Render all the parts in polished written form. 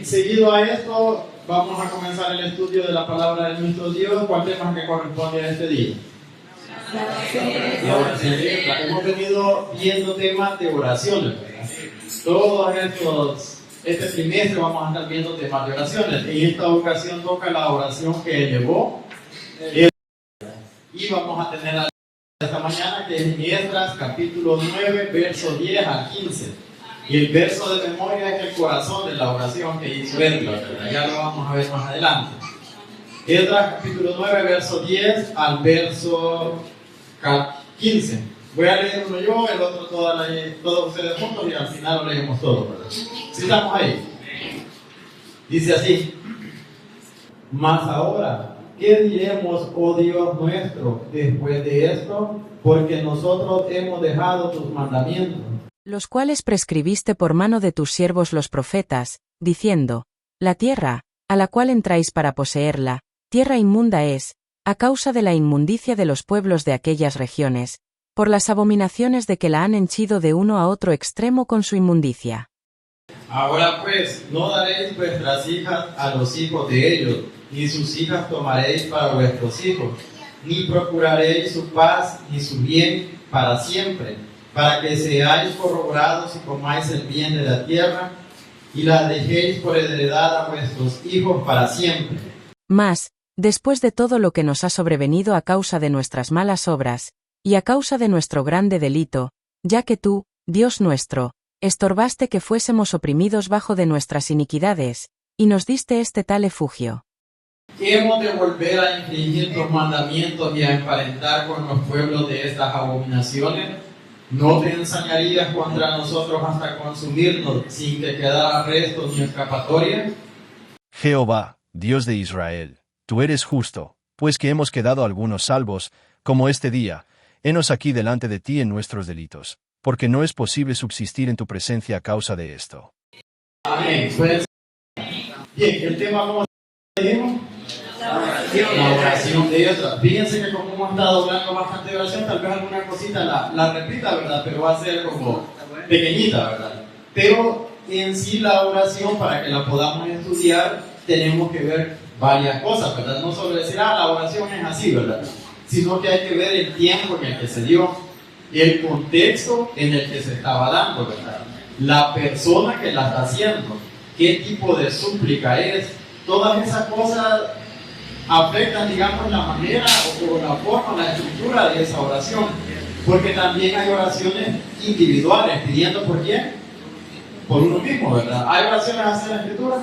seguido a esto, vamos a comenzar el estudio de la palabra de nuestro Dios. ¿Cuál tema que corresponde a este día? La oración. Hemos venido viendo temas de oraciones, ¿verdad? Todos este trimestre vamos a estar viendo temas de oraciones. En esta ocasión toca la oración que elevó y vamos a tener esta mañana, que es Esdras capítulo 9, verso 10 al 15. Y el verso de memoria es el corazón de la oración que hizo Esdras, ya lo vamos a ver más adelante. Esdras capítulo 9, verso 10 al verso 15. Voy a leer uno yo, el otro todos ustedes juntos, y al final lo leemos todo, ¿verdad? ¿Sí estamos ahí? Dice así: mas ahora, ¿qué diremos, oh Dios nuestro, después de esto? Porque nosotros hemos dejado tus mandamientos, los cuales prescribiste por mano de tus siervos los profetas, diciendo: la tierra, a la cual entráis para poseerla, tierra inmunda es, a causa de la inmundicia de los pueblos de aquellas regiones, por las abominaciones de que la han henchido de uno a otro extremo con su inmundicia. Ahora pues, no daréis vuestras hijas a los hijos de ellos, ni sus hijas tomaréis para vuestros hijos, ni procuraréis su paz ni su bien para siempre, para que seáis corroborados y comáis el bien de la tierra, y la dejéis por heredad a vuestros hijos para siempre. Mas, después de todo lo que nos ha sobrevenido a causa de nuestras malas obras, y a causa de nuestro grande delito, ya que tú, Dios nuestro, estorbaste que fuésemos oprimidos bajo de nuestras iniquidades, y nos diste este tal efugio. ¿Hemos de volver a infringir tus mandamientos y a emparentar con los pueblos de estas abominaciones? ¿No te ensañarías contra nosotros hasta consumirnos sin que quedara resto ni escapatoria? Jehová, Dios de Israel, tú eres justo, pues que hemos quedado algunos salvos, como este día. Henos aquí delante de ti en nuestros delitos, porque no es posible subsistir en tu presencia a causa de esto. Amén. Pues, bien, el tema, ¿cómo se llama? La oración de Esdras. Fíjense que como hemos estado hablando bastante de oración, tal vez alguna cosita la repita, ¿verdad? Pero va a ser como pequeñita, ¿verdad? Pero en sí la oración, para que la podamos estudiar, tenemos que ver varias cosas, ¿verdad? No solo decir, la oración es así, ¿verdad? Sino que hay que ver el tiempo en el que se dio, el contexto en el que se estaba dando, ¿verdad? La persona que la está haciendo, qué tipo de súplica es, todas esas cosas afectan, digamos, la manera o la forma, la estructura de esa oración, porque también hay oraciones individuales, pidiendo por quién, por uno mismo, ¿verdad? ¿Hay oraciones así en la escritura?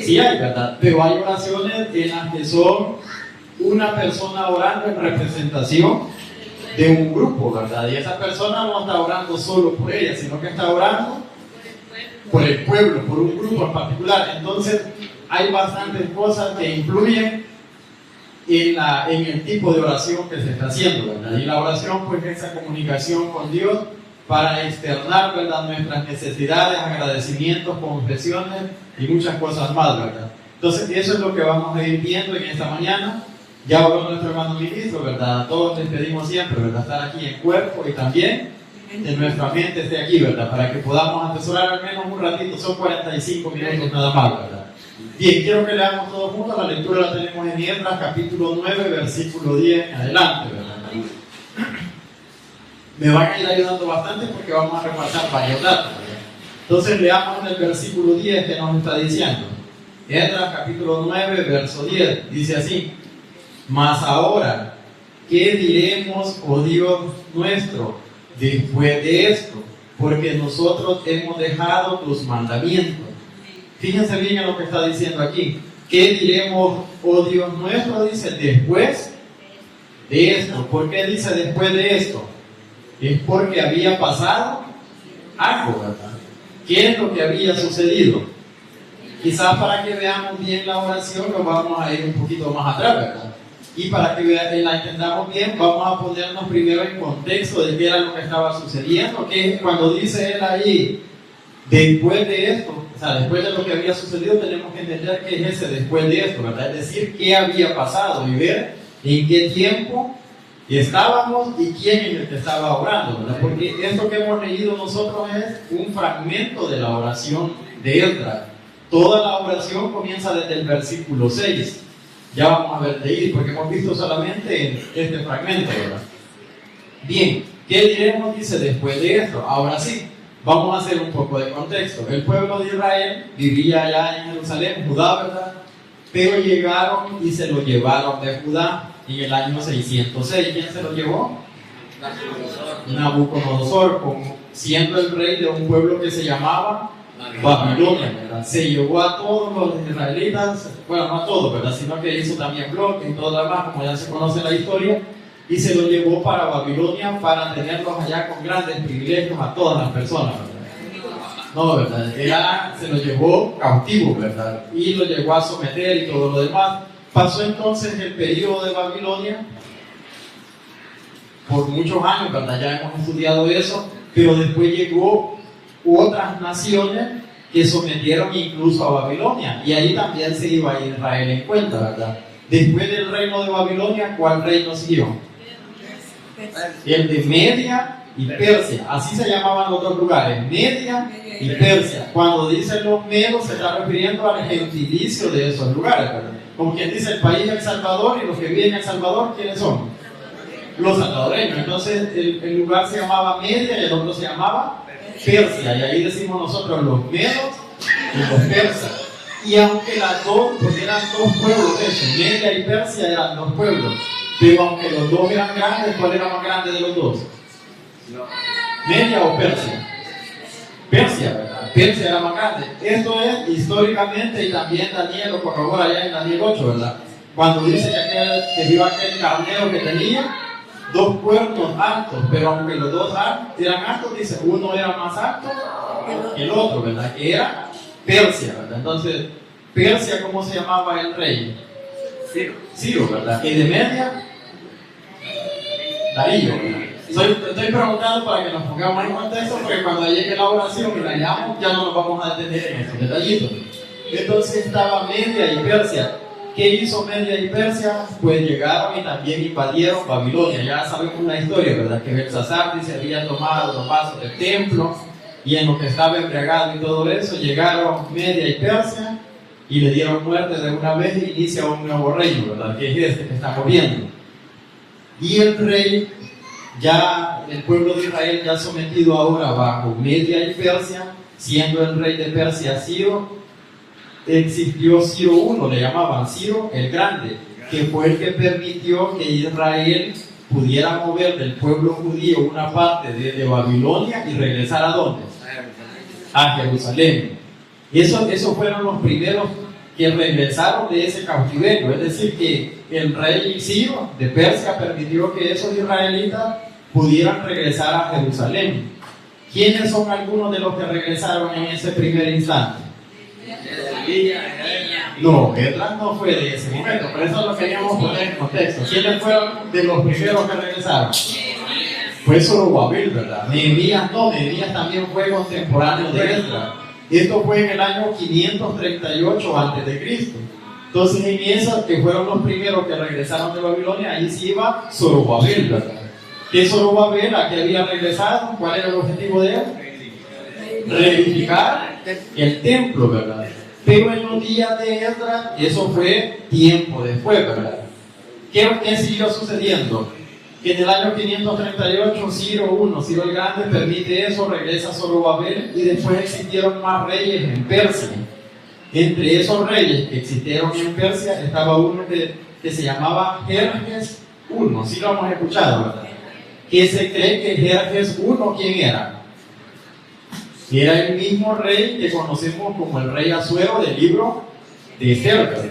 Sí hay, ¿verdad? Pero hay oraciones en las que son una persona orando en representación de un grupo, ¿verdad? Y esa persona no está orando solo por ella, sino que está orando por el pueblo, por un grupo en particular. Entonces, hay bastantes cosas que influyen en el tipo de oración que se está haciendo, ¿verdad? Y la oración, pues, es esa comunicación con Dios para externar, ¿verdad?, nuestras necesidades, agradecimientos, confesiones y muchas cosas más, ¿verdad? Entonces, eso es lo que vamos a ir viendo en esta mañana. Ya habló nuestro hermano ministro, ¿verdad? A todos les pedimos siempre, ¿verdad?, estar aquí en cuerpo y también en nuestra mente esté aquí, ¿verdad?, para que podamos atesorar al menos un ratito. Son 45 minutos nada más, ¿verdad? Bien, quiero que leamos todos juntos. La lectura la tenemos en Esdras capítulo 9, versículo 10 en adelante, ¿verdad? Me van a ir ayudando bastante porque vamos a repasar varios datos, ¿verdad? Entonces leamos en el versículo 10 que nos está diciendo. Esdras capítulo 9, verso 10, dice así: mas ahora, ¿qué diremos, oh Dios nuestro, después de esto? Porque nosotros hemos dejado tus mandamientos. Fíjense bien en lo que está diciendo aquí. ¿Qué diremos, oh Dios nuestro? Dice, después de esto. ¿Por qué dice después de esto? Es porque había pasado algo, ¿verdad? ¿Qué es lo que había sucedido? Quizás para que veamos bien la oración nos vamos a ir un poquito más atrás, ¿verdad? Y para que la entendamos bien, vamos a ponernos primero en contexto de qué era lo que estaba sucediendo, que cuando dice él ahí, después de esto, o sea, después de lo que había sucedido, tenemos que entender qué es ese después de esto, ¿verdad? Es decir, qué había pasado y ver en qué tiempo estábamos y quién en el que estaba orando, ¿verdad? Porque esto que hemos leído nosotros es un fragmento de la oración de Esdras. Toda la oración comienza desde el versículo 6. Ya vamos a ver de ahí, porque hemos visto solamente este fragmento, ¿verdad? Bien, ¿qué diremos? Dice después de esto. Ahora sí, vamos a hacer un poco de contexto. El pueblo de Israel vivía allá en Jerusalén, Judá, ¿verdad? Pero llegaron y se lo llevaron de Judá en el año 606. ¿Quién se lo llevó? Nabucodonosor, siendo el rey de un pueblo que se llamaba Babilonia, ¿verdad? Se llevó a todos los israelitas, bueno, no a todos, ¿verdad? Sino que hizo también bloques y todo lo demás, como ya se conoce la historia, y se lo llevó para Babilonia para tenerlos allá con grandes privilegios a todas las personas, ¿verdad? No, ¿verdad? Se lo llevó cautivo, ¿verdad? Y lo llegó a someter y todo lo demás. Pasó entonces el periodo de Babilonia por muchos años, ¿verdad? Ya hemos estudiado eso, pero después llegó otras naciones que sometieron incluso a Babilonia, y ahí también se iba a Israel en cuenta, ¿verdad? Después del reino de Babilonia, ¿cuál reino siguió? El de Media y Persia. Así se llamaban los dos lugares, Media y Persia. Cuando dicen los medos, se está refiriendo al gentilicio de esos lugares, ¿verdad? Como quien dice el país El Salvador, y los que viven en El Salvador, ¿quiénes son? Los salvadoreños. Entonces el lugar se llamaba Media y el otro se llamaba Persia, y ahí decimos nosotros los medos y los persas. Y aunque las dos, porque eran dos pueblos, de hecho, Media y Persia eran dos pueblos, pero aunque los dos eran grandes, ¿cuál era más grande de los dos? ¿Media o Persia? Persia, ¿verdad? Persia era más grande. Esto es históricamente, y también Daniel lo corrobora allá en Daniel 8, ¿verdad? Cuando dice que vio aquel carnero que tenía dos cuernos altos, pero aunque los dos eran altos, dice, uno era más alto que el otro, ¿verdad? Que era Persia, ¿verdad? Entonces, Persia, ¿cómo se llamaba el rey? Ciro, ¿verdad? Y de Media, Darío, ¿verdad? Estoy preguntando para que nos pongamos en contexto, porque cuando llegue la oración y la llamo, ya no nos vamos a detener en estos detallitos. Entonces estaba Media y Persia. ¿Qué hizo Media y Persia? Pues llegaron y también invadieron Babilonia. Ya sabemos la historia, ¿verdad? Que Belsasar se había tomado los vasos del templo, y en lo que estaba embriagado y todo eso, llegaron Media y Persia y le dieron muerte de una vez, y inicia un nuevo reino, ¿verdad? Que es este que estamos viendo. Y el rey, ya el pueblo de Israel ya sometido ahora bajo Media y Persia, siendo el rey de Persia Ciro, existió Ciro I, le llamaban Ciro el Grande, que fue el que permitió que Israel pudiera mover del pueblo judío una parte de Babilonia y regresar ¿a dónde? A Jerusalén. Esos fueron los primeros que regresaron de ese cautiverio. Es decir, que el rey Ciro de Persia permitió que esos israelitas pudieran regresar a Jerusalén. ¿Quiénes son algunos de los que regresaron en ese primer instante? No, Esdras no fue de ese momento, por eso lo queríamos poner en contexto. ¿Quiénes fueron de los primeros que regresaron? Fue Zorobabel, ¿verdad? Nehemías no, Nehemías también fue contemporáneo de Esdras. Esto fue en el año 538 a.C. Entonces, en eso, que fueron los primeros que regresaron de Babilonia, ahí sí iba Zorobabel, ¿verdad? ¿Qué Zorobabel? ¿A qué había regresado? ¿Cuál era el objetivo de él? Reedificar el templo, ¿verdad? Pero en los días de Esdras, eso fue tiempo después, ¿verdad? ¿Qué siguió sucediendo? Que en el año 538, Ciro el Grande permite eso, regresa a Zorobabel, y después existieron más reyes en Persia. Entre esos reyes que existieron en Persia estaba uno que se llamaba Jerjes I, sí lo hemos escuchado, ¿verdad? Que se cree que Jerjes I, ¿quién era? Era el mismo rey que conocemos como el rey Asuero del libro de Esther, ¿verdad?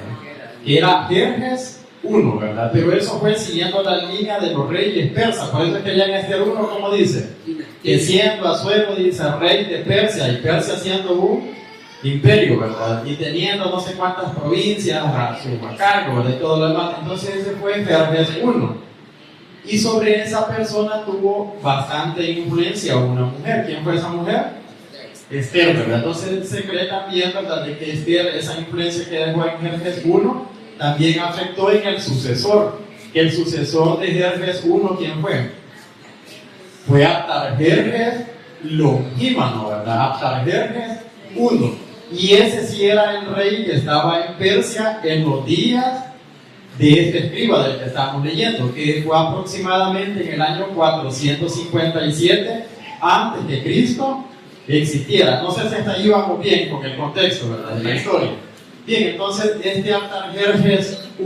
Que era Jerjes I, ¿verdad? Pero eso fue siguiendo la línea de los reyes persas. Por eso es que ya en Esther 1, como dice, que siendo Asuero, dice, rey de Persia, y Persia siendo un imperio, ¿verdad? Y teniendo no sé cuántas provincias a su cargo, ¿verdad? Y todo lo demás. Entonces ese fue Jerjes I. Y sobre esa persona tuvo bastante influencia una mujer. ¿Quién fue esa mujer? Esther, ¿verdad? Entonces se cree también, ¿verdad?, de que Esther, esa influencia que dejó en Jerjes I, también afectó en el sucesor. El sucesor de Jerjes I, ¿quién fue? Fue Artajerjes Longímano, ¿verdad? Artajerjes I. Y ese sí era el rey que estaba en Persia en los días de este escriba del que estamos leyendo, que fue aproximadamente en el año 457 antes que Cristo existiera. No sé si hasta ahí vamos bien con el contexto, ¿verdad?, de la historia. Bien, entonces este Artajerjes I,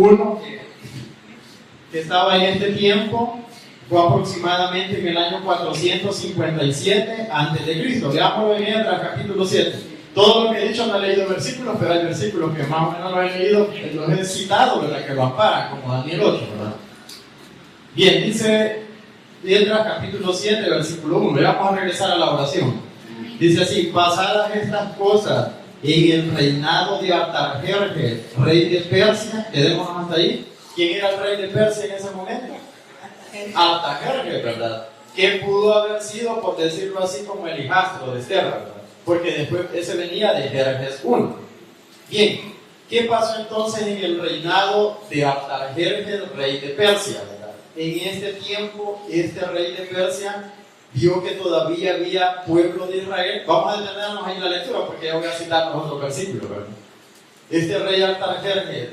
que estaba en este tiempo, fue aproximadamente en el año 457 antes de Cristo. Veámoslo en Esdras capítulo 7. Todo lo que he dicho no he leído versículos, pero hay versículos que más o menos los he leído, los he citado, ¿verdad?, que lo amparan, como Daniel 8, ¿verdad? Bien, dice Esdras capítulo 7, versículo 1. Vamos a regresar a la oración. Dice así: pasadas estas cosas en el reinado de Artajerjes, rey de Persia. Quedémonos hasta ahí. ¿Quién era el rey de Persia en ese momento? Artajerjes, ¿verdad? Que pudo haber sido, por decirlo así, como el hijastro de Esther, ¿verdad? Porque después ese venía de Jerjes I. Bien, ¿qué pasó entonces en el reinado de Artajerjes, rey de Persia, ¿verdad? En este tiempo, este rey de Persia vio que todavía había pueblo de Israel. Vamos a detenernos ahí en la lectura porque ya voy a citar los otros versículos, ¿verdad? Este rey Artajerjes,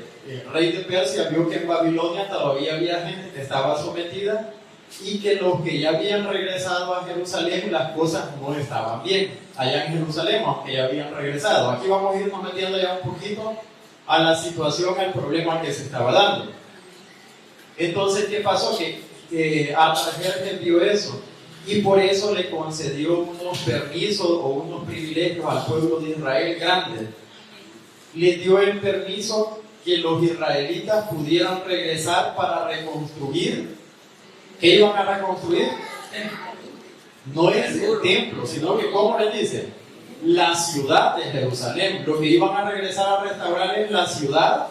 rey de Persia, vio que en Babilonia todavía había gente que estaba sometida y que los que ya habían regresado a Jerusalén, las cosas no estaban bien allá en Jerusalén, aunque ya habían regresado. Aquí vamos a irnos metiendo ya un poquito a la situación, al problema que se estaba dando. Entonces, ¿qué pasó? Que Artajerjes vio eso y por eso le concedió unos permisos o unos privilegios al pueblo de Israel grandes. Le dio el permiso que los israelitas pudieran regresar para reconstruir. ¿Qué iban a reconstruir? No es el templo, sino que, ¿cómo les dice? La ciudad de Jerusalén. Lo que iban a regresar a restaurar es la ciudad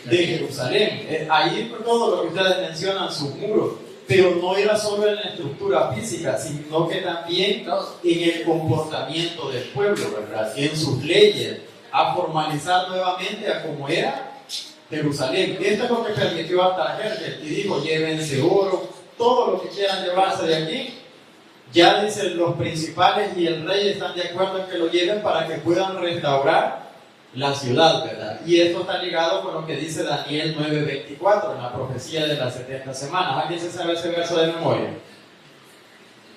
de Jerusalén. Ahí todo lo que ustedes mencionan, sus muros. Pero no era solo en la estructura física, sino que también en el comportamiento del pueblo, ¿verdad? En sus leyes, a formalizar nuevamente a cómo era Jerusalén. Esto es lo que permitió Artajerjes, y dijo: llévense oro, todo lo que quieran llevarse de aquí. Ya dicen los principales y el rey están de acuerdo en que lo lleven para que puedan restaurar la ciudad, ¿verdad? Y esto está ligado con lo que dice Daniel 9:24 en la profecía de las 70 semanas. ¿Alguien se sabe ese verso de memoria?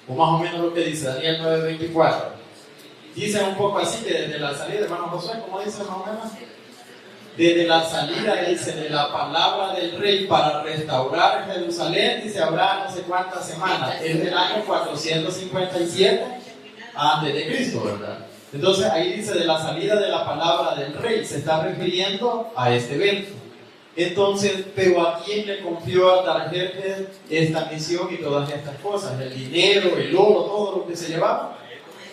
O más o menos lo que dice Daniel 9:24. Dice un poco así que desde la salida, hermano Josué, ¿cómo dice más o menos? Desde la salida, dice, de la palabra del rey para restaurar Jerusalén, dice, habrá no sé cuántas semanas. Es del año 457 antes de Cristo, ¿verdad? Entonces ahí dice de la salida de la palabra del rey, se está refiriendo a este evento. Entonces, pero ¿a quién le confió Artajerjes esta misión y todas estas cosas? El dinero, el oro, todo lo que se llevaba.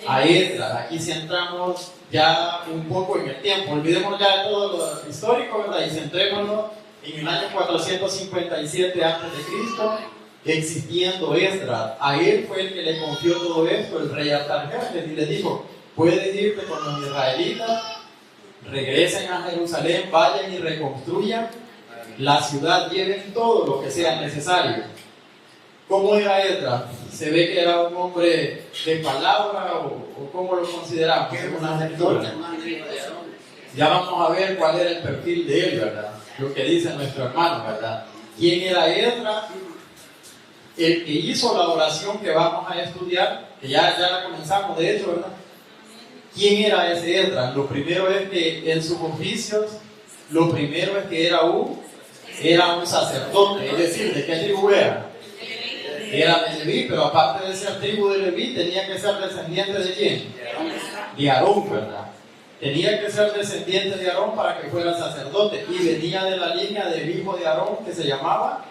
A Esdras. Aquí centramos ya un poco en el tiempo. Olvidemos ya de todo lo histórico, ¿verdad? Y centrémonos en el año 457 a.C., existiendo Esdras. A él fue el que le confió todo esto, el rey Artajerjes, y le dijo: puedes irte con los israelitas, regresen a Jerusalén, vayan y reconstruyan la ciudad, lleven todo lo que sea necesario. ¿Cómo era Esdras? ¿Se ve que era un hombre de palabra o cómo lo consideramos? Una lectura. Ya vamos a ver cuál era el perfil de él, ¿verdad? Lo que dice nuestro hermano, ¿verdad? ¿Quién era Esdras? El que hizo la oración que vamos a estudiar, que ya la comenzamos de hecho, ¿verdad? ¿Quién era ese Esdras? Lo primero es que en sus oficios, lo primero es que era un sacerdote, es decir, ¿de qué tribu era? Era de Leví, pero aparte de ser tribu de Leví, tenía que ser descendiente de ¿quién? De Aarón, ¿verdad? Tenía que ser descendiente de Aarón para que fuera sacerdote, y venía de la línea del hijo de Aarón que se llamaba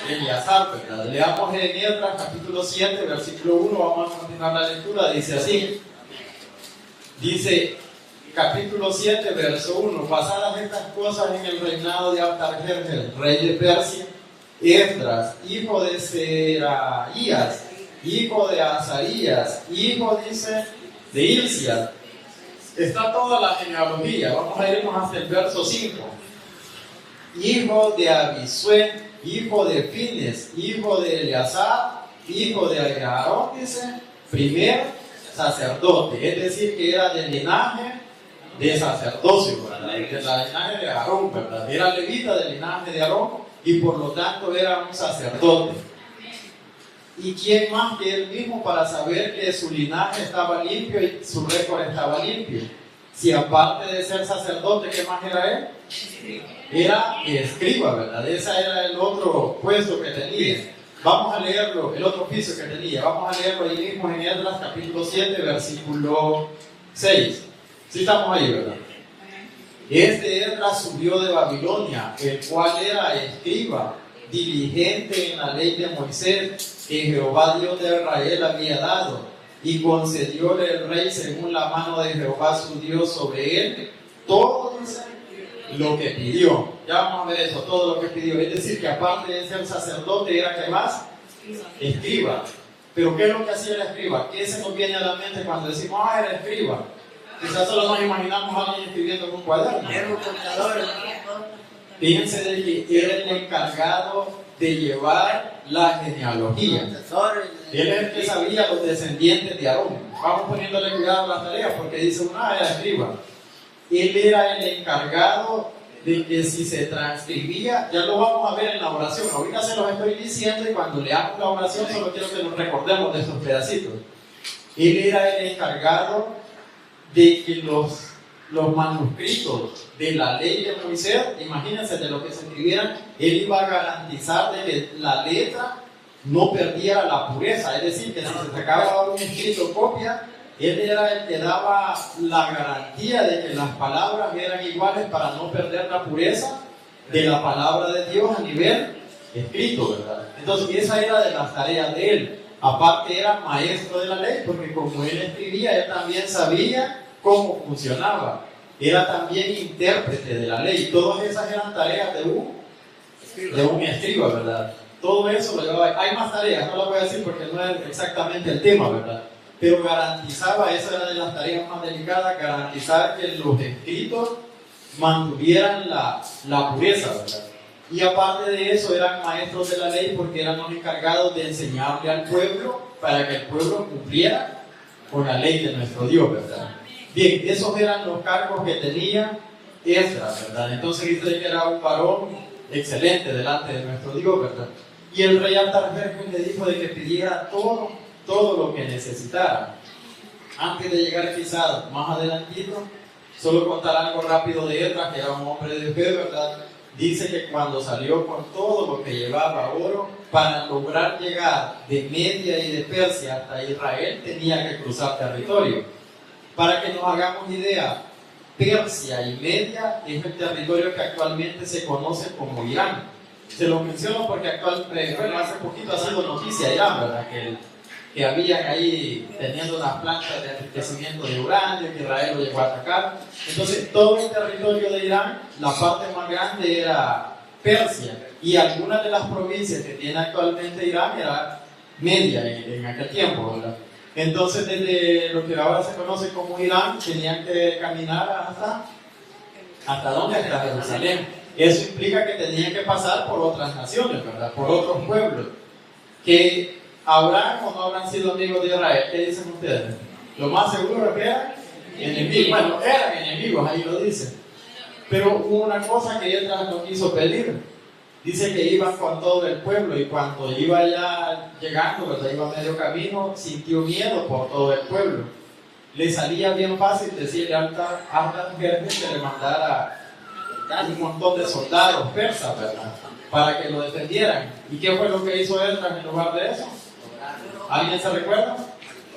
Eleazar, ¿verdad? Leamos en Esdras capítulo 7, versículo 1, vamos a continuar la lectura, dice así. Dice, capítulo 7, verso 1, pasadas estas cosas en el reinado de Artajerjes, rey de Persia, Esdras, hijo de Seraías, hijo de Azarías, hijo, dice, de Hilcias. Está toda la genealogía, vamos a irnos hasta el verso 5. Hijo de Abisue, hijo de Fines, hijo de Eleazar, hijo de Aarón, dice, primer sacerdote, es decir, que era del linaje de sacerdocio, ¿verdad? Del linaje de Aarón, ¿verdad? Era levita del linaje de Aarón y por lo tanto era un sacerdote. ¿Y quién más que él mismo para saber que su linaje estaba limpio y su récord estaba limpio? Si aparte de ser sacerdote, ¿qué más era él? Era escriba, ¿verdad? Ese era el otro puesto que tenía. Vamos a leerlo, el otro oficio que tenía. Vamos a leerlo ahí mismo en Esdras capítulo 7, versículo 6. Sí estamos ahí, ¿verdad? Este Esdras subió de Babilonia, el cual era escriba, diligente en la ley de Moisés, que Jehová Dios de Israel había dado, y concedióle el rey según la mano de Jehová su Dios sobre él todo lo que pidió. Ya vamos a ver eso, todo lo que pidió. Es decir, que aparte de ser sacerdote, era que más escriba. Pero ¿qué es lo que hacía el escriba? ¿Qué se nos viene a la mente cuando decimos, era escriba? Quizás solo nos imaginamos a alguien escribiendo en un cuaderno. Fíjense de que era el encargado de llevar la genealogía. Él es el que sabía los descendientes de Aarón. Vamos poniéndole cuidado a las tareas porque dice una era escriba. Él era el encargado de que si se transcribía, ya lo vamos a ver en la oración. Ahorita se los estoy diciendo y cuando leamos la oración solo quiero que nos recordemos de esos pedacitos. Él era el encargado de que los manuscritos de la ley de Moisés, imagínense de lo que se escribieran, él iba a garantizar de que la letra no perdiera la pureza, es decir, que si se sacaba un escrito copia, él era el que daba la garantía de que las palabras eran iguales para no perder la pureza de la palabra de Dios a nivel escrito, ¿verdad? Entonces esa era de las tareas de él. Aparte era maestro de la ley, porque como él escribía, él también sabía cómo funcionaba. Era también intérprete de la ley. Todas esas eran tareas de un escriba, ¿verdad? Todo eso lo llevaba. Hay más tareas, no las voy a decir porque no es exactamente el tema, ¿verdad? Pero garantizaba, esa era de las tareas más delicadas, garantizar que los escritos mantuvieran la pureza, ¿verdad? Y aparte de eso eran maestros de la ley porque eran los encargados de enseñarle al pueblo para que el pueblo cumpliera con la ley de nuestro Dios, ¿verdad? Bien, esos eran los cargos que tenía Esdras, ¿verdad? Entonces dice que era un varón excelente delante de nuestro Dios, ¿verdad? Y el rey Artajerjes le dijo de que pidiera todo lo que necesitara. Antes de llegar quizás más adelantito, solo contar algo rápido de Esdras, que era un hombre de fe, ¿verdad? Dice que cuando salió con todo lo que llevaba oro, para lograr llegar de Media y de Persia hasta Israel, tenía que cruzar territorio. Para que nos hagamos idea, Persia y Media es el territorio que actualmente se conoce como Irán. Se lo menciono porque hace poquito ha sido noticia Irán, ¿verdad? Que habían ahí teniendo unas plantas de enriquecimiento de uranio, que Israel lo llegó a atacar. Entonces, todo el territorio de Irán, la parte más grande era Persia, y algunas de las provincias que tiene actualmente Irán era Media en aquel tiempo, ¿verdad? Entonces, desde lo que ahora se conoce como Irán, tenían que caminar ¿hasta dónde? Hasta Jerusalén. Eso implica que tenían que pasar por otras naciones, ¿verdad? Por otros pueblos, que ¿habrán o no habrán sido amigos de Israel? ¿Qué dicen ustedes? Lo más seguro es que eran enemigos. Bueno, eran enemigos, ahí lo dicen. Pero hubo una cosa que Esdras no quiso pedir. Dice que iban con todo el pueblo y cuando iba ya llegando, ¿verdad? Iba a medio camino, sintió miedo por todo el pueblo. Le salía bien fácil decirle a Artajerjes que le mandara un montón de soldados persas, ¿verdad? Para que lo defendieran. ¿Y qué fue lo que hizo Esdras en lugar de eso? ¿Alguien se recuerda?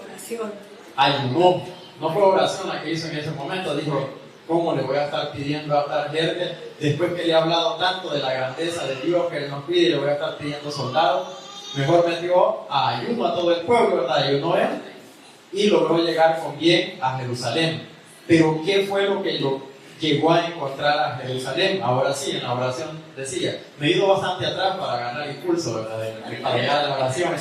Oración. Ayunó. No fue oración la que hizo en ese momento. Dijo, ¿cómo le voy a estar pidiendo a Artajerjes después que le he hablado tanto de la grandeza de Dios que Él nos pide y le voy a estar pidiendo soldados? Mejor metió a ayuno a todo el pueblo, ¿verdad? Ayunó él y logró llegar con bien a Jerusalén. Pero ¿qué fue lo que lo llegó a encontrar a Jerusalén? Ahora sí, en la oración decía, me he ido bastante atrás para ganar impulso, ¿verdad? Para llegar a la oración.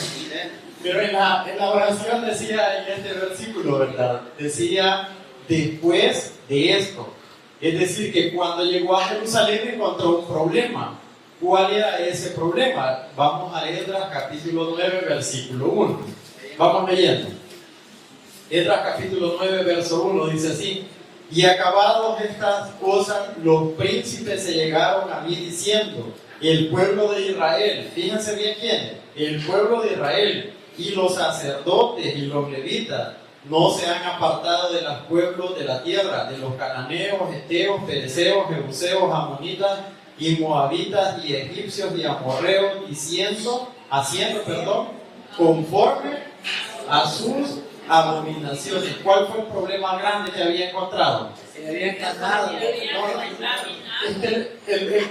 Pero en la oración decía en este versículo, ¿verdad? Decía, después de esto. Es decir, que cuando llegó a Jerusalén encontró un problema. ¿Cuál era ese problema? Vamos a Esdras capítulo 9, versículo 1. Vamos leyendo. Esdras capítulo 9, verso 1 dice así: Y acabados estas cosas, los príncipes se llegaron a mí diciendo, el pueblo de Israel, fíjense bien quién, el pueblo de Israel y los sacerdotes y los levitas no se han apartado de los pueblos de la tierra, de los cananeos, heteos, fereceos, jebuseos, amonitas y moabitas y egipcios y amorreos, haciendo, conforme a sus abominaciones. ¿Cuál fue el problema grande que había encontrado? El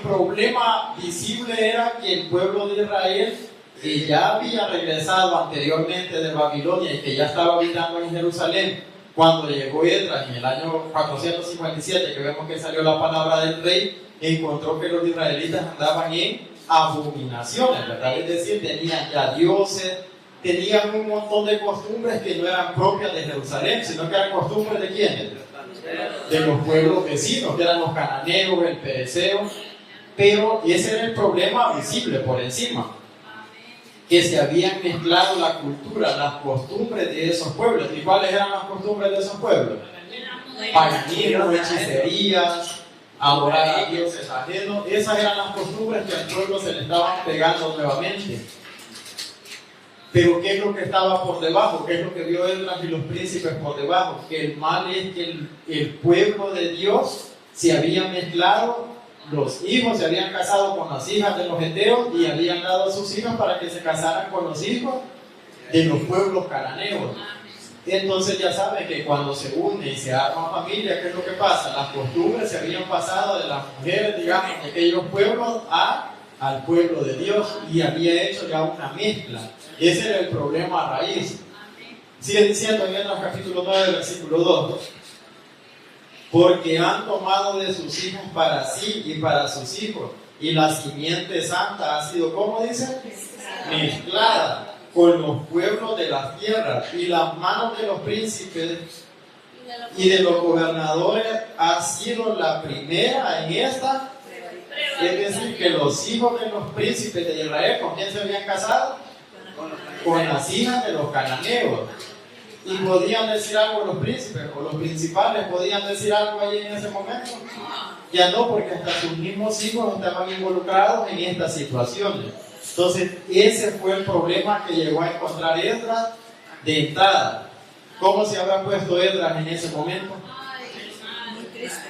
problema visible era que el pueblo de Israel, que ya había regresado anteriormente de Babilonia y que ya estaba habitando en Jerusalén, cuando llegó Esdras en el año 457, que vemos que salió la palabra del rey, encontró que los israelitas andaban en abominaciones, ¿verdad? Es decir, tenían ya dioses, tenían un montón de costumbres que no eran propias de Jerusalén, sino que eran costumbres de quiénes? De los pueblos vecinos, que eran los cananeos, el pereceo. Pero ese era el problema visible por encima, que se habían mezclado la cultura, las costumbres de esos pueblos. ¿Y cuáles eran las costumbres de esos pueblos? Paganismo, hechicerías, adorar a dioses ajenos. Esas eran las costumbres que al pueblo se le estaban pegando nuevamente. Pero ¿qué es lo que estaba por debajo? ¿Qué es lo que vio Esdras y los príncipes por debajo? Que el mal es que el pueblo de Dios se había mezclado, los hijos se habían casado con las hijas de los heteos y habían dado a sus hijos para que se casaran con los hijos de los pueblos cananeos. Entonces ya saben que cuando se une y se arma familia, ¿qué es lo que pasa? Las costumbres se habían pasado de las mujeres, digamos, de aquellos pueblos al pueblo de Dios, y había hecho ya una mezcla. Ese era el problema raíz. Sigue diciendo en Esdras capítulo 9, versículo 2. Porque han tomado de sus hijos para sí y para sus hijos, y la simiente santa ha sido, ¿cómo dice? Mezclada con los pueblos de las tierras, y las manos de los príncipes y de los gobernadores ha sido la primera en esta. Es decir, que los hijos de los príncipes de Israel, ¿con quién se habían casado? Con las hijas de los cananeos. Y podían decir algo los príncipes o los principales, podían decir algo ahí en ese momento. Ya no, porque hasta sus mismos hijos estaban involucrados en estas situaciones. Entonces ese fue el problema que llegó a encontrar Esdras de entrada. ¿Cómo se habrá puesto Esdras en ese momento?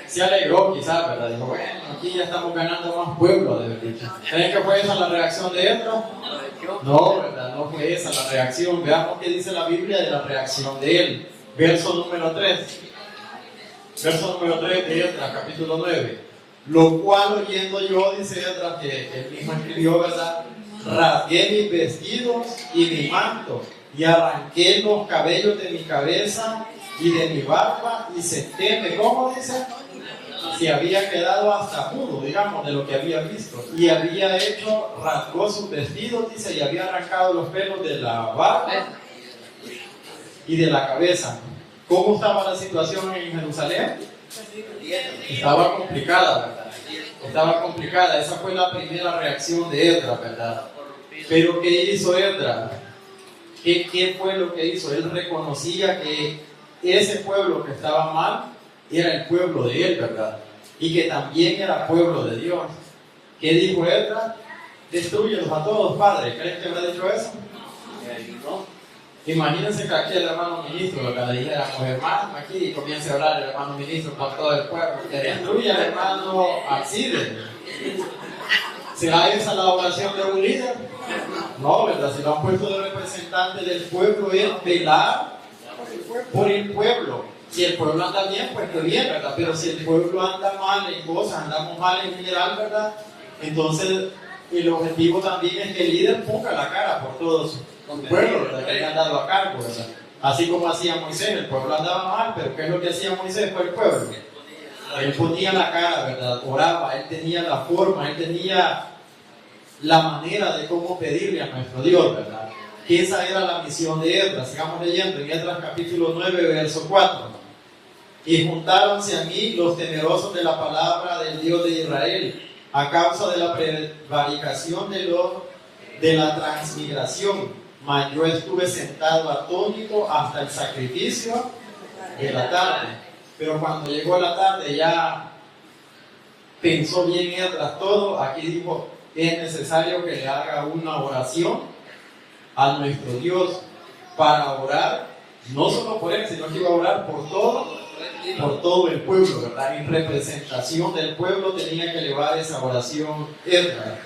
Se alegró quizás, ¿verdad? Dijo, bueno, aquí ya estamos ganando más pueblo, de verdad. ¿Creen que fue esa la reacción de Esdras? No, ¿verdad? No fue esa la reacción. Veamos qué dice la Biblia de la reacción de él. Verso número 3. Verso número 3 de Esdras, capítulo 9. Lo cual oyendo yo, dice Esdras, que él mismo escribió, ¿verdad? Rasgué mis vestidos y mi manto, y arranqué los cabellos de mi cabeza y de mi barba, y sentéme, ¿cómo dice? Se había quedado hasta mudo, digamos, de lo que había visto, y había hecho, rasgó sus vestidos, dice, y había arrancado los pelos de la barba y de la cabeza. ¿Cómo estaba la situación en Jerusalén? Estaba complicada, ¿verdad? Estaba complicada. Esa fue la primera reacción de Esdras, ¿verdad? Pero ¿qué hizo Esdras? ¿Qué fue lo que hizo? Él reconocía que ese pueblo que estaba mal era el pueblo de él, ¿verdad? Y que también era pueblo de Dios. ¿Qué dijo Esdras? Destrúyelos a todos, padre. ¿Creen que habrá dicho eso? No. Imagínense que aquí el hermano ministro, lo que le dijéramos, hermano, aquí y comience a hablar el hermano ministro con todo el pueblo, que destruya al hermano Alcide. ¿Será esa la oración de un líder? No, ¿verdad? Si lo han puesto de representante del pueblo, es velar por el pueblo. Si el pueblo anda bien, pues que bien, ¿verdad? Pero si el pueblo anda mal en cosas, andamos mal en general, ¿verdad? Entonces, el objetivo también es que el líder ponga la cara por todos el pueblo, ¿verdad? Que le han dado a cargo, ¿verdad? Así como hacía Moisés, el pueblo andaba mal, pero ¿qué es lo que hacía Moisés por el pueblo? Él ponía la cara, ¿verdad? Oraba, él tenía la forma, él tenía la manera de cómo pedirle a nuestro Dios, ¿verdad? Que esa era la misión de Esdras. Sigamos leyendo en Esdras capítulo 9, verso 4. Y juntáronse a mí los temerosos de la palabra del Dios de Israel, a causa de la prevaricación de la transmigración. Mas yo estuve sentado atónito hasta el sacrificio de la tarde. pero cuando llegó la tarde ya pensó bien Esdras todo. Aquí dijo, es necesario que le haga una oración a nuestro Dios, para orar, no solo por él, sino que iba a orar por todo el pueblo, ¿verdad? En representación del pueblo tenía que elevar esa oración Esdras.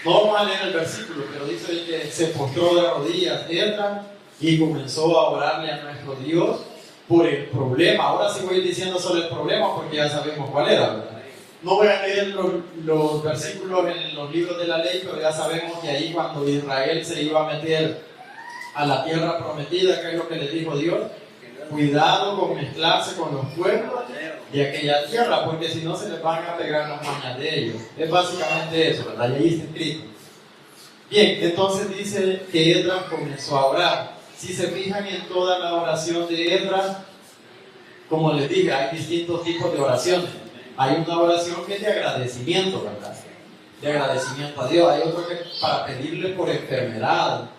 No vamos a leer el versículo, pero dice que se postró de rodillas Esdras y comenzó a orarle a nuestro Dios por el problema. Ahora sí voy a ir diciendo sobre el problema porque ya sabemos cuál era, ¿verdad? No voy a leer los versículos en los libros de la ley, pero ya sabemos que ahí cuando Israel se iba a meter a la tierra prometida, ¿qué es lo que le dijo Dios? Cuidado con mezclarse con los pueblos de aquella tierra, porque si no se les van a pegar las mañas de ellos. Es básicamente eso, ¿verdad? Y ahí está escrito. Bien, entonces dice que Esdras comenzó a orar. Si se fijan en toda la oración de Esdras, como les dije, hay distintos tipos de oraciones. Hay una oración que es de agradecimiento, ¿verdad? De agradecimiento a Dios. Hay otra que es para pedirle por enfermedad.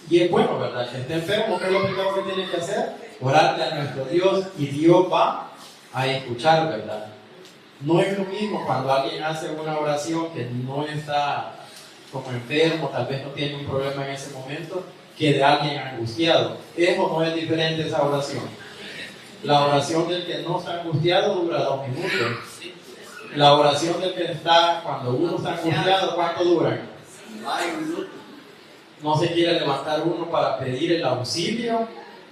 Y es bueno, ¿verdad? Que esté enfermo, ¿qué es lo primero que tiene que hacer? Orarle a nuestro Dios y Dios va a escuchar, ¿verdad? No es lo mismo cuando alguien hace una oración que no está como enfermo, tal vez no tiene un problema en ese momento, que de alguien angustiado. Eso no es diferente esa oración. La oración del que no está angustiado dura 2 minutos. La oración del que está, cuando uno está angustiado, ¿cuánto dura? No se quiere levantar uno para pedir el auxilio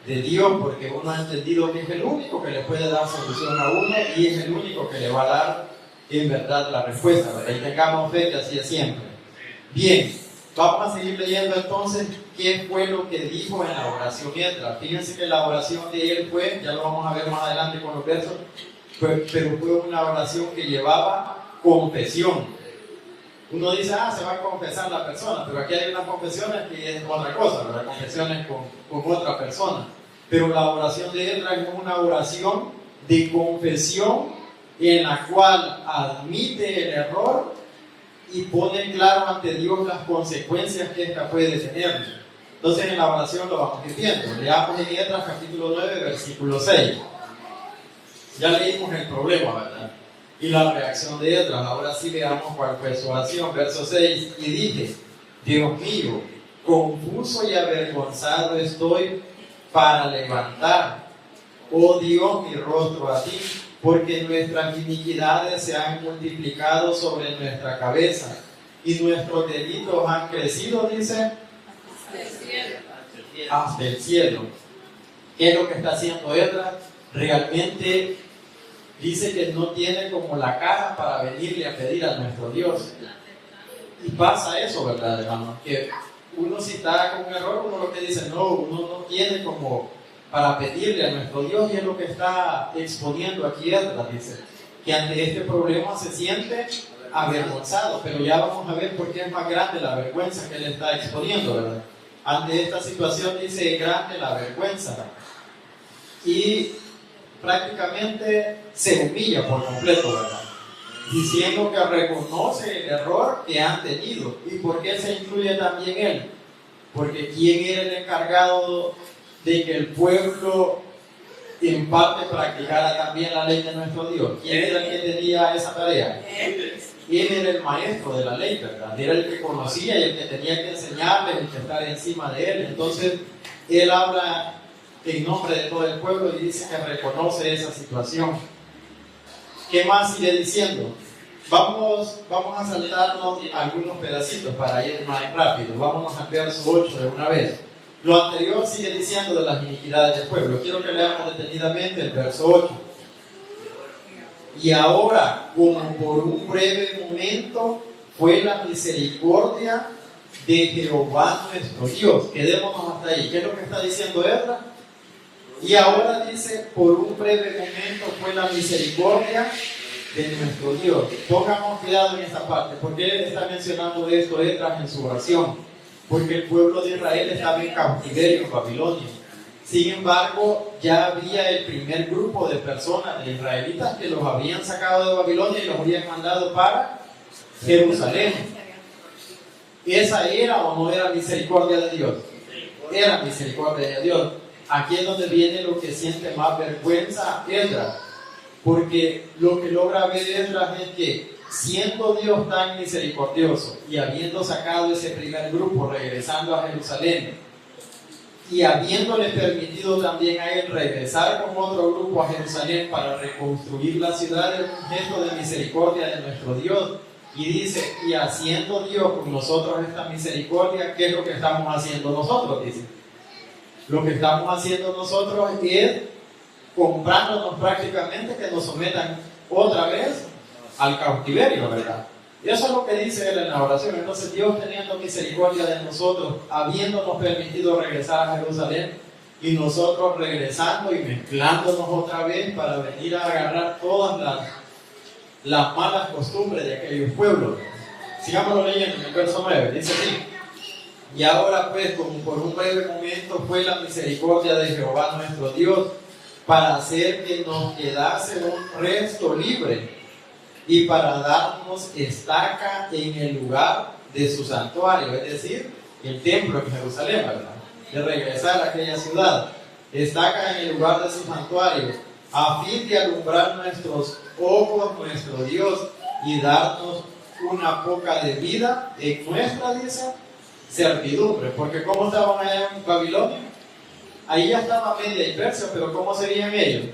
de Dios, porque uno ha entendido que es el único que le puede dar solución a uno y es el único que le va a dar en verdad la respuesta, ¿verdad? Y tengamos fe que así es siempre. Bien, vamos a seguir leyendo entonces qué fue lo que dijo en la oración Esdras. Fíjense que la oración de él fue, ya lo vamos a ver más adelante con los versos, pero fue una oración que llevaba confesión. Uno dice, se va a confesar la persona, pero aquí hay unas confesiones que es otra cosa, ¿verdad? Confesiones con otra persona. Pero la oración de Esdras es una oración de confesión en la cual admite el error y pone claro ante Dios las consecuencias que ésta puede tener. Entonces en la oración lo vamos viendo. Leamos en Esdras capítulo 9, versículo 6. Ya leímos el problema, ¿verdad? Y la reacción de Esdras. Ahora sí veamos cuál fue su oración. Verso 6. Y dije, Dios mío, confuso y avergonzado estoy para levantar, oh Dios, mi rostro a ti, porque nuestras iniquidades se han multiplicado sobre nuestra cabeza y nuestros delitos han crecido, dice, hasta el cielo. ¿Qué es lo que está haciendo Esdras? Realmente dice que no tiene como la cara para venirle a pedir a nuestro Dios. Y pasa eso, ¿verdad, hermano? Que uno si está con un error, uno lo que dice, no, uno no tiene como para pedirle a nuestro Dios, y es lo que está exponiendo aquí Esdras, dice, que ante este problema se siente avergonzado, pero ya vamos a ver por qué es más grande la vergüenza que él está exponiendo, ¿verdad? Ante esta situación dice, grande la vergüenza, y prácticamente se humilla por completo, ¿verdad? Diciendo que reconoce el error que han tenido. ¿Y por qué se incluye también él? Porque ¿quién era el encargado de que el pueblo en parte practicara también la ley de nuestro Dios? ¿Quién era el que tenía esa tarea? Él era el maestro de la ley, ¿verdad? Era el que conocía y el que tenía que enseñarle, el que estaba encima de él. Entonces, él habla en nombre de todo el pueblo y dice que reconoce esa situación. ¿Qué más sigue diciendo? Vamos a saltarnos algunos pedacitos para ir más rápido. Vámonos al verso 8 de una vez. Lo anterior sigue diciendo de las iniquidades del pueblo. Quiero que leamos detenidamente el verso 8. Y ahora, como por un breve momento, fue la misericordia de Jehová nuestro Dios. Quedémonos hasta ahí. ¿Qué es lo que está diciendo Esdras? Y ahora dice, por un breve momento fue la misericordia de nuestro Dios. Pongamos cuidado en esta parte. ¿Por qué está mencionando esto Esdras en su oración? Porque el pueblo de Israel estaba en cautiverio en Babilonia. Sin embargo, ya había el primer grupo de personas, de israelitas, que los habían sacado de Babilonia y los habían mandado para Jerusalén. ¿Esa era o no era misericordia de Dios? Era misericordia de Dios. aquí es donde viene lo que siente más vergüenza Esdras, porque lo que logra ver Esdras es que siendo Dios tan misericordioso y habiendo sacado ese primer grupo regresando a Jerusalén y habiéndole permitido también a él regresar con otro grupo a Jerusalén para reconstruir la ciudad, es un gesto de misericordia de nuestro Dios. Y dice, y haciendo Dios con nosotros esta misericordia, ¿qué es lo que estamos haciendo nosotros? Dice, lo que estamos haciendo nosotros es comprándonos prácticamente que nos sometan otra vez al cautiverio, ¿verdad? Y eso es lo que dice él en la oración. Entonces Dios, teniendo misericordia de nosotros, habiéndonos permitido regresar a Jerusalén, y nosotros regresando y mezclándonos otra vez para venir a agarrar todas las malas costumbres de aquellos pueblos. Sigámoslo leyendo en el verso 9, dice así: y ahora pues, como por un breve momento fue la misericordia de Jehová nuestro Dios, para hacer que nos quedase un resto libre, y para darnos estaca en el lugar de su santuario, es decir, el templo en Jerusalén, ¿verdad? De regresar a aquella ciudad, estaca en el lugar de su santuario, a fin de alumbrar nuestros ojos, nuestro Dios, y darnos una poca de vida en nuestra, dice, servidumbre. Porque ¿cómo estaban allá en Babilonia? Ahí ya estaba Media y Persia, pero ¿cómo serían ellos?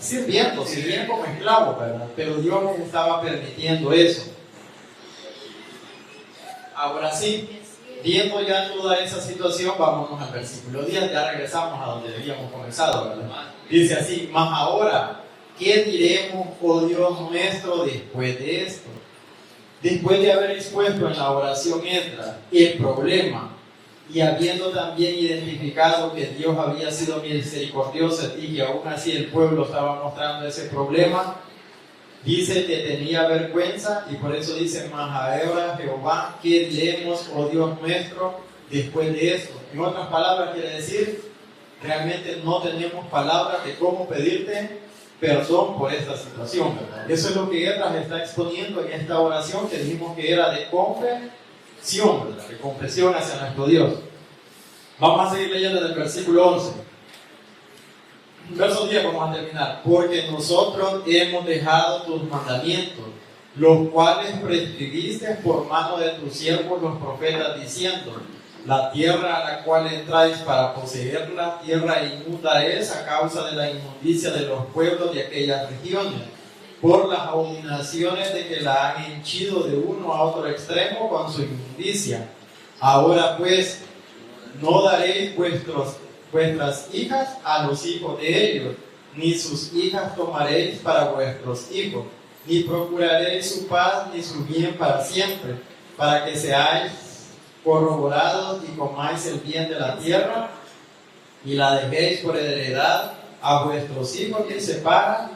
Sirviendo como esclavos, ¿verdad? Pero Dios les estaba permitiendo eso. Ahora sí, viendo ya toda esa situación, vámonos al versículo 10, ya regresamos a donde habíamos comenzado, ¿verdad? Dice así: mas ahora, ¿qué diremos, oh Dios nuestro, después de esto? Después de haber expuesto en la oración Esdras el problema, y habiendo también identificado que Dios había sido misericordioso y que aún así el pueblo estaba mostrando ese problema, dice que tenía vergüenza, y por eso dice: mas ahora, Jehová, ¿qué diremos, oh Dios nuestro, después de esto? En otras palabras, quiere decir, realmente no tenemos palabras de cómo pedirte perdón por esta situación, ¿verdad? Eso es lo que Esdras está exponiendo en esta oración que dijimos que era de confesión, ¿verdad? De confesión hacia nuestro Dios. Vamos a seguir leyendo del versículo 11. Verso 10 vamos a terminar. Porque nosotros hemos dejado tus mandamientos, los cuales prescribiste por mano de tus siervos los profetas, diciendo: la tierra a la cual entráis para poseerla, tierra inmunda es a causa de la inmundicia de los pueblos de aquellas regiones, por las abominaciones de que la han henchido de uno a otro extremo con su inmundicia. Ahora pues, no daréis vuestras hijas a los hijos de ellos, ni sus hijas tomaréis para vuestros hijos, ni procuraréis su paz ni su bien para siempre, para que seáis corroborados y comáis el bien de la tierra, y la dejéis por heredad a vuestros hijos, que se para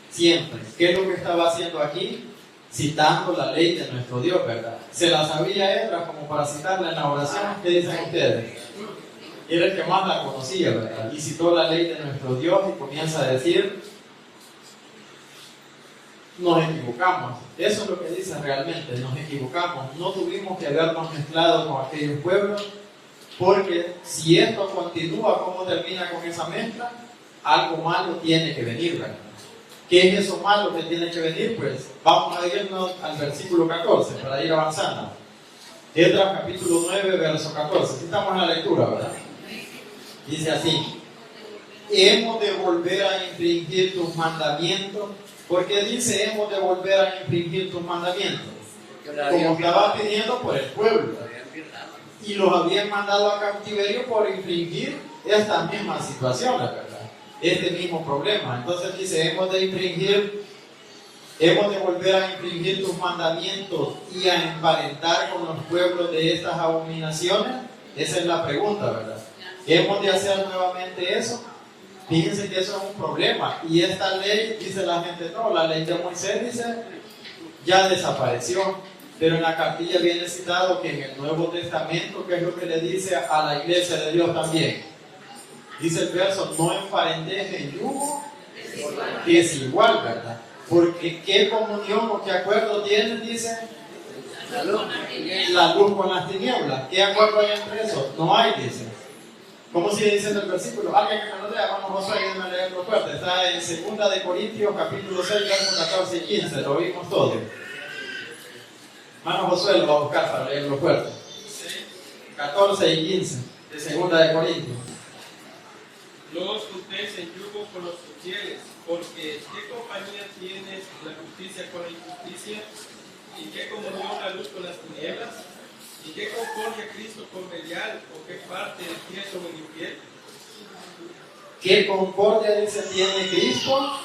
siempre. ¿Qué es lo que estaba haciendo aquí? Citando la ley de nuestro Dios, ¿verdad? Se la sabía Esdras como para citarla en la oración. ¿Qué dicen ustedes? Era el que más la conocía, ¿verdad? Y citó la ley de nuestro Dios y comienza a decir: nos equivocamos. Eso es lo que dice realmente: nos equivocamos. No tuvimos que habernos mezclado con aquellos pueblos, porque si esto continúa, ¿cómo termina con esa mezcla? Algo malo tiene que venir, ¿verdad? ¿Qué es eso malo que tiene que venir? Pues vamos a irnos al versículo 14 para ir avanzando. Esdras capítulo 9, verso 14. Aquí estamos en la lectura, ¿verdad? Dice así: hemos de volver a infringir tus mandamientos. ¿Por qué dice hemos de volver a infringir tus mandamientos? Como estaba pidiendo por el pueblo, y los habían mandado a cautiverio por infringir estas mismas situaciones, ¿verdad? Este mismo problema. Entonces dice: hemos de volver a infringir tus mandamientos y a emparentar con los pueblos de estas abominaciones. Esa es la pregunta, ¿verdad? ¿Hemos de hacer nuevamente eso? Fíjense que eso es un problema. Y esta ley, dice la gente, no, la ley de Moisés, dice, ya desapareció. Pero en la cartilla viene citado que en el Nuevo Testamento, ¿qué es lo que le dice a la iglesia de Dios también? Dice el verso: no emparentéis en yugo, que es igual, ¿verdad? Porque ¿qué comunión o qué acuerdo tienen? Dice la luz con las tinieblas. ¿Qué acuerdo hay entre eso? No hay, dice. ¿Cómo sigue diciendo el versículo? Alguien que me lo lea, vamos Josué, ayúdenme a leerlo fuerte. Está en 2 de Corintios, capítulo 6, versos 14 y 15, lo vimos todo. Hermano Josué lo va a buscar para leerlo fuerte. 14 y 15, de 2 de Corintios. No os juntéis en yugo con los infieles, porque ¿qué compañía tiene la justicia con la injusticia? ¿Y qué comunión la luz con las tinieblas? ¿Y qué concordia Cristo con Belial? ¿O qué parte el fiel con el infiel? ¿Qué concordia, dice, tiene Cristo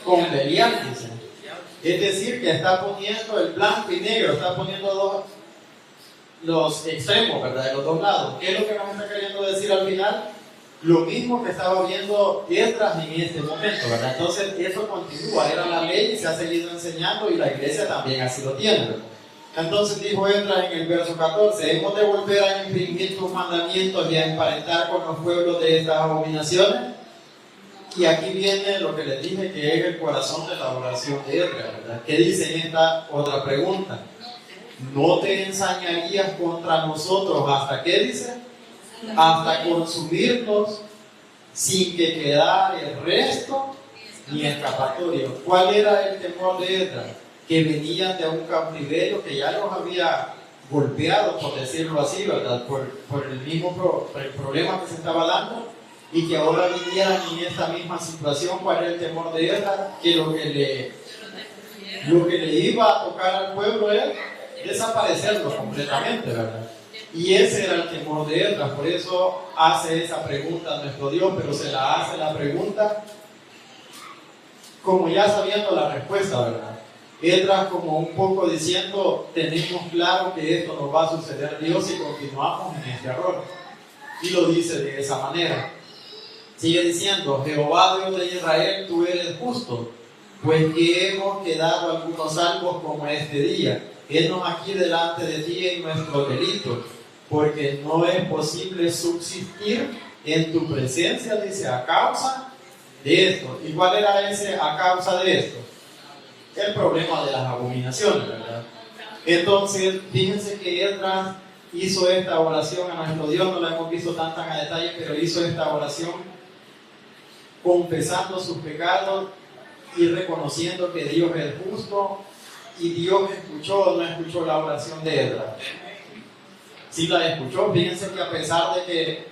con Belial? Dice. Es decir, que está poniendo el blanco y negro, está poniendo los extremos, ¿verdad? De los dos lados. ¿Qué es lo que nos está queriendo decir al final? Lo mismo que estaba viendo Esdras en este momento, ¿verdad? Entonces, eso continúa, era la ley y se ha seguido enseñando y la iglesia también así lo tiene, ¿verdad? Entonces dijo Esdras en el verso 14, hemos de volver a imprimir tus mandamientos y a emparentar con los pueblos de estas abominaciones. Y aquí viene lo que les dije que es el corazón de la oración de Esdras, ¿verdad? ¿Qué dice en esta otra pregunta? ¿No te ensañarías contra nosotros hasta qué dice? Hasta consumirnos sin que quedara el resto ni escapatorio. ¿Cuál era el temor de Esdras? Que venían de un cautiverio que ya los había golpeado, por decirlo así, ¿verdad? Por el mismo el problema que se estaba dando, y que ahora vinieran en esta misma situación. ¿Cuál era el temor de Esdras? Que lo que le iba a tocar al pueblo era desaparecerlo completamente, ¿verdad? Y ese era el temor de Esdras. Por eso hace esa pregunta a nuestro Dios, pero se la hace la pregunta como ya sabiendo la respuesta, ¿verdad? Esdras como un poco diciendo, tenemos claro que esto nos va a suceder, Dios, si continuamos en este error. Y lo dice de esa manera. Sigue diciendo, Jehová Dios de Israel, tú eres justo, pues que hemos quedado algunos salvos como este día. Henos aquí delante de ti en nuestros delitos, porque no es posible subsistir en tu presencia, dice, a causa de esto. ¿Y cuál era ese a causa de esto? El problema de las abominaciones, ¿verdad? Entonces, fíjense que Esdras hizo esta oración a nuestro Dios, no la hemos visto tan a detalle, pero hizo esta oración confesando sus pecados y reconociendo que Dios es justo, y Dios escuchó o no escuchó la oración de Esdras. Sí la escuchó. Fíjense que a pesar de que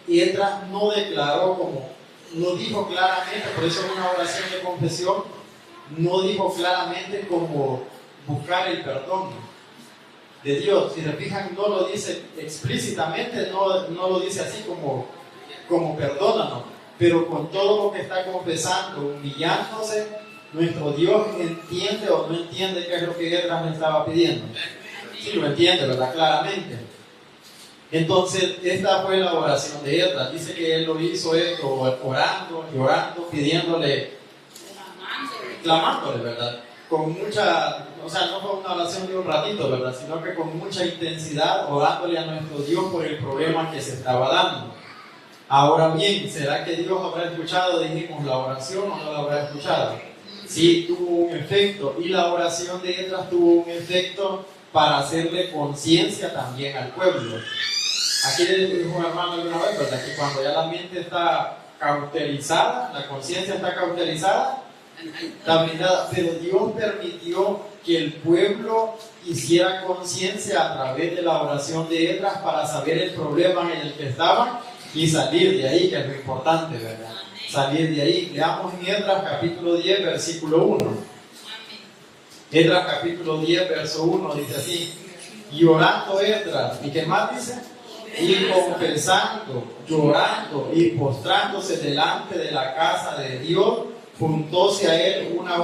Esdras no declaró no dijo claramente, por eso es una oración de confesión, no dijo claramente como buscar el perdón de Dios. Si se fijan, no lo dice explícitamente, no lo dice así como perdónanos, pero con todo lo que está confesando, humillándose, nuestro Dios entiende o no entiende qué es lo que Esdras le estaba pidiendo. Sí lo entiende, ¿verdad? Claramente. Entonces, esta fue la oración de Esdras. Dice que él lo hizo esto orando, llorando, pidiéndole, clamándole, ¿verdad? Con mucha, o sea, no fue una oración de un ratito, ¿verdad? Sino que con mucha intensidad, orándole a nuestro Dios por el problema que se estaba dando. Ahora bien, ¿será que Dios habrá escuchado, dijimos, la oración o no la habrá escuchado? Sí, tuvo un efecto, y la oración de Esdras tuvo un efecto para hacerle conciencia también al pueblo. Aquí le dijo un hermano alguna vez, ¿verdad? Que cuando ya la mente está cauterizada, la conciencia está cauterizada, está blindada, pero Dios permitió que el pueblo hiciera conciencia a través de la oración de Esdras para saber el problema en el que estaban y salir de ahí, que es lo importante, ¿verdad? Salir de ahí. Leamos en Esdras capítulo 10, versículo 1. Esdras capítulo 10, verso 1 dice así: y orando Esdras, ¿y qué más dice? Y confesando, llorando y postrándose delante de la casa de Dios, juntóse a él una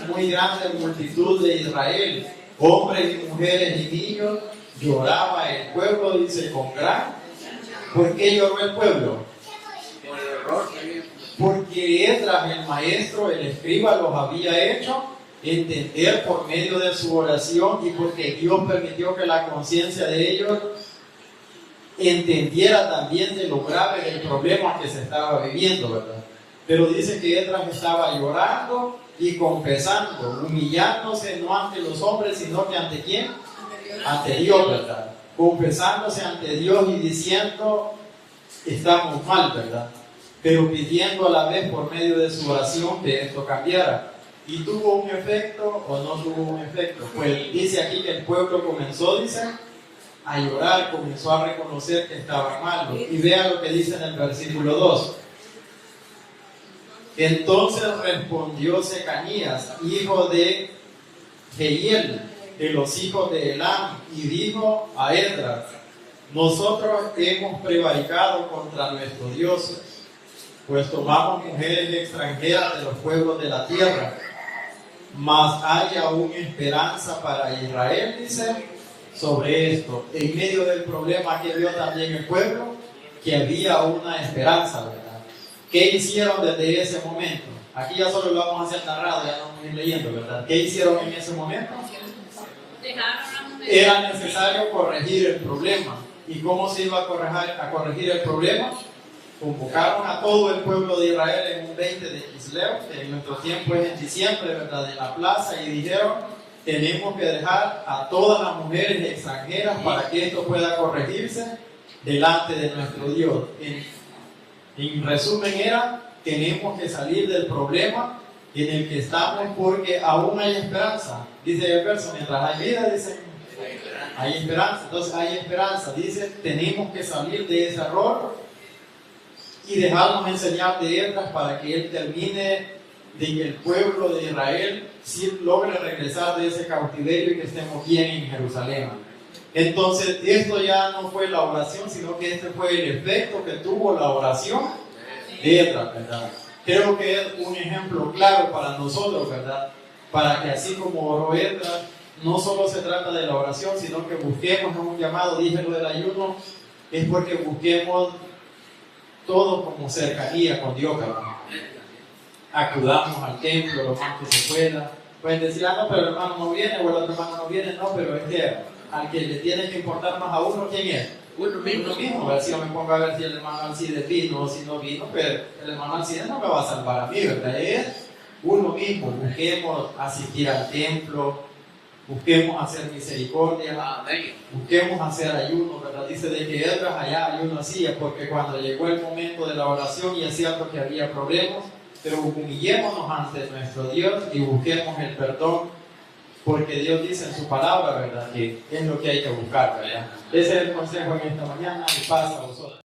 muy grande multitud de Israel, hombres y mujeres y niños. Lloraba el pueblo, dice, con gran. ¿Por qué lloró el pueblo? Por el error. Porque Esdras, el maestro, el escriba, los había hecho entender por medio de su oración, y porque Dios permitió que la conciencia de ellos entendiera también de lo grave del problema que se estaba viviendo, ¿verdad? Pero dice que Esdras estaba llorando y confesando, humillándose no ante los hombres, sino que ante ¿quién? Ante Dios, ¿verdad? Confesándose ante Dios y diciendo: estamos mal, ¿verdad? Pero pidiendo a la vez por medio de su oración que esto cambiara. ¿Y tuvo un efecto o no tuvo un efecto? Pues dice aquí que el pueblo comenzó, dice, a llorar, comenzó a reconocer que estaban mal. Y vea lo que dice en el versículo 2. Entonces respondió Secanías, hijo de Jehiel, de los hijos de Elam, y dijo a Esdras: nosotros hemos prevaricado contra nuestro Dios, pues tomamos mujeres extranjeras de los pueblos de la tierra, mas hay aún esperanza para Israel, dice, sobre esto. En medio del problema que vio también el pueblo, que había una esperanza, ¿verdad? ¿Qué hicieron desde ese momento? Aquí ya solo lo vamos a hacer narrado, ya no vamos a ir leyendo, ¿verdad? ¿Qué hicieron en ese momento? Era necesario corregir el problema. ¿Y cómo se iba a corregir el problema? Convocaron a todo el pueblo de Israel en un 20 de Kisleu, que en nuestro tiempo es en diciembre, ¿verdad?, en la plaza, y dijeron: tenemos que dejar a todas las mujeres extranjeras para que esto pueda corregirse delante de nuestro Dios. En resumen era: tenemos que salir del problema en el que estamos porque aún hay esperanza. Dice el verso: mientras hay vida, dicen, hay esperanza. Entonces hay esperanza. Dice: tenemos que salir de ese error y dejarnos enseñar de Esdras para que él termine de que el pueblo de Israel sí logre regresar de ese cautiverio y que estemos bien en Jerusalén. Entonces esto ya no fue la oración, sino que este fue el efecto que tuvo la oración de Esdras, ¿verdad? Creo que es un ejemplo claro para nosotros, ¿verdad? Para que así como oró Esdras, no solo se trata de la oración, sino que busquemos, un llamado, dije lo del ayuno, es porque busquemos todo como cercanía con Dios, ¿verdad? Acudamos al templo lo más que se pueda. Pueden decir: no, pero el hermano no viene, o el otro hermano no viene. No, pero es que al que le tiene que importar más a uno, ¿quién es? Uno mismo. A ver si yo me pongo a ver si el hermano Alcides vino o si no vino, pero el hermano Alcides no me va a salvar a mí, ¿verdad? Es uno mismo. Busquemos asistir al templo, busquemos hacer misericordia, busquemos hacer ayuno, ¿verdad? Dice de que Esdras allá ayuno hacía, porque cuando llegó el momento de la oración, y es cierto que había problemas, pero humillémonos ante nuestro Dios y busquemos el perdón, porque Dios dice en su palabra, ¿verdad?, que es lo que hay que buscar, ¿verdad? Ese es el consejo en esta mañana, y paz a vosotros.